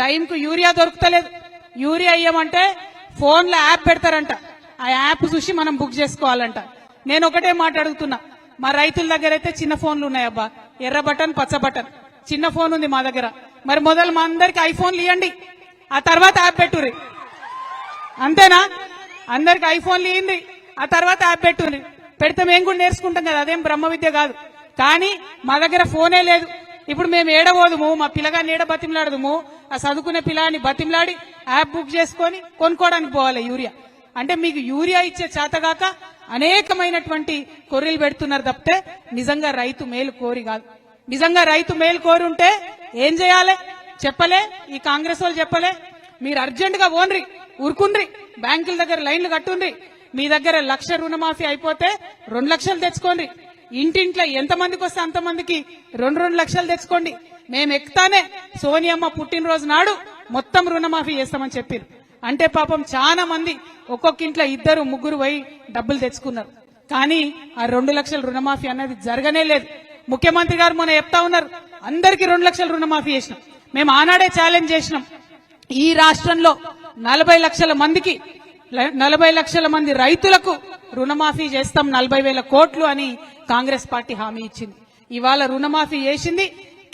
టైంకు urea దొరుకుతలేదు. Urea ఇయ్యమంటే ఫోన్లో app పెడతారంట, ఆ యాప్ చూసి మనం బుక్ చేసుకోవాలంట. నేను ఒకటే మాట అడుగుతున్నా, మా రైతుల దగ్గర అయితే చిన్న ఫోన్లు ఉన్నాయబ్బా, ఎర్ర బటన్ పచ్చ బటన్ చిన్న ఫోన్ ఉంది మా దగ్గర. మరి మొదలు మా అందరికి ఐఫోన్లు ఇవ్వండి, ఆ తర్వాత యాప్ పెట్టుర్రి. అంతేనా? అందరికి ఐఫోన్లు ఇవ్వండి, ఆ తర్వాత యాప్ పెట్టుర్రి. పెడితే మేము కూడా నేర్చుకుంటాం కదా, అదేం బ్రహ్మ విద్య కాదు. కానీ మా దగ్గర ఫోనే లేదు. ఇప్పుడు మేము ఏడబోదుము, మా పిల్లగాన్ని ఏడ బతిమలాడదుము, ఆ చదువుకునే పిల్లాన్ని బతిమలాడి యాప్ బుక్ చేసుకొని కొనుక్కోవడానికి పోవాలి యూరియా. అంటే మీకు యూరియా ఇచ్చే చేతగాక అనేకమైనటువంటి కొర్రీలు పెడుతున్నారు తప్పితే నిజంగా రైతు మేలు కోరి కాదు. నిజంగా రైతు మేలు కోరి ఉంటే ఏం చేయాలి చెప్పలే, ఈ కాంగ్రెస్ వాళ్ళు చెప్పలే. మీరు అర్జెంట్ గా ఓన్రి ఊరుకుండ్రి, బ్యాంకుల దగ్గర లైన్లు కట్టుండ్రి. మీ దగ్గర 1,00,000 రుణమాఫీ అయిపోతే 2 లక్షలు తెచ్చుకోండి. ఇంటింట్లో ఎంతమందికి వస్తే అంతమందికి 2 లక్షలు తెచ్చుకోండి. మేము ఎక్కుతానే సోనియమ్మ పుట్టినరోజు నాడు మొత్తం రుణమాఫీ చేస్తామని చెప్పారు. అంటే పాపం చాలా మంది ఒక్కొక్క ఇంట్లో 2, 3 పోయి డబ్బులు తెచ్చుకున్నారు. కానీ ఆ 2 లక్షల రుణమాఫీ అనేది జరగనే లేదు. ముఖ్యమంత్రి గారు మొన్న చెప్తా ఉన్నారు, అందరికీ 2 లక్షల రుణమాఫీ చేసినాం. మేము ఆనాడే ఛాలెంజ్ చేసినాం, ఈ రాష్ట్రంలో 40 లక్షల మందికి 40 లక్షల మంది రైతులకు రుణమాఫీ చేస్తాం 40,000 కోట్లు అని కాంగ్రెస్ పార్టీ హామీ ఇచ్చింది. ఇవాళ రుణమాఫీ చేసింది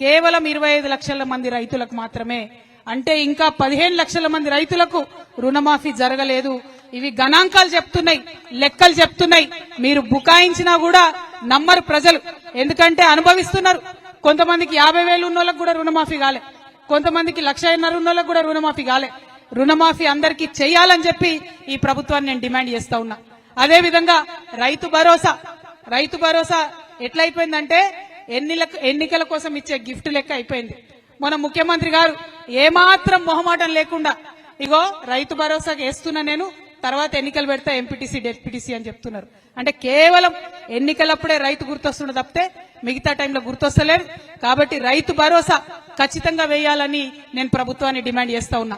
కేవలం 25 లక్షల మంది రైతులకు మాత్రమే. అంటే ఇంకా 15 లక్షల మంది రైతులకు రుణమాఫీ జరగలేదు. ఇవి గణాంకాలు చెప్తున్నాయి, లెక్కలు చెప్తున్నాయి. మీరు బుకాయించినా కూడా నమ్మరు ప్రజలు, ఎందుకంటే అనుభవిస్తున్నారు. కొంతమందికి 50,000 ఉన్నోళ్ళకు కూడా రుణమాఫీ కాలే, కొంతమందికి 1,50,000 ఉన్నోళ్ళకు కూడా రుణమాఫీ కాలే. రుణమాఫీ అందరికీ చేయాలని చెప్పి ఈ ప్రభుత్వాన్ని నేను డిమాండ్ చేస్తా ఉన్నా. అదే విధంగా రైతు భరోసా ఎట్లయిపోయిందంటే ఎన్నికల కోసం ఇచ్చే గిఫ్ట్ లెక్క అయిపోయింది. మన ముఖ్యమంత్రి గారు ఏమాత్రం మొహమాటం లేకుండా ఇగో రైతు భరోసాకి వేస్తున్నా నేను, తర్వాత ఎన్నికలు పెడతా ఎంపీటీసీ డెప్యూటీసీ అని చెప్తున్నారు. అంటే కేవలం ఎన్నికలప్పుడే రైతు గుర్తొస్తున్న తప్పితే మిగతా టైంలో గుర్తొస్తలేదు. కాబట్టి రైతు భరోసా ఖచ్చితంగా వేయాలని నేను ప్రభుత్వాన్ని డిమాండ్ చేస్తా ఉన్నా.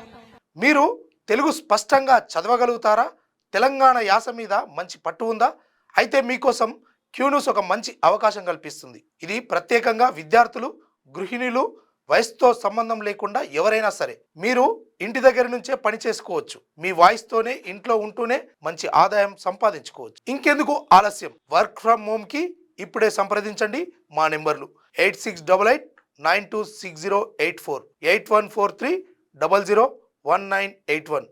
మీరు తెలుగు స్పష్టంగా చదవగలుగుతారా? తెలంగాణ యాస మీద మంచి పట్టు ఉందా? అయితే మీకోసం క్యూన్యూస్ ఒక మంచి అవకాశం కల్పిస్తుంది. ఇది ప్రత్యేకంగా విద్యార్థులు, గృహిణులు, వయసుతో సంబంధం లేకుండా ఎవరైనా సరే మీరు ఇంటి దగ్గర నుంచే పని చేసుకోవచ్చు. మీ వాయిస్తోనే ఇంట్లో ఉంటూనే మంచి ఆదాయం సంపాదించుకోవచ్చు. ఇంకెందుకు ఆలస్యం? వర్క్ ఫ్రమ్ హోమ్ కి ఇప్పుడే సంప్రదించండి. మా నెంబర్లు 8688926084, 8143001981.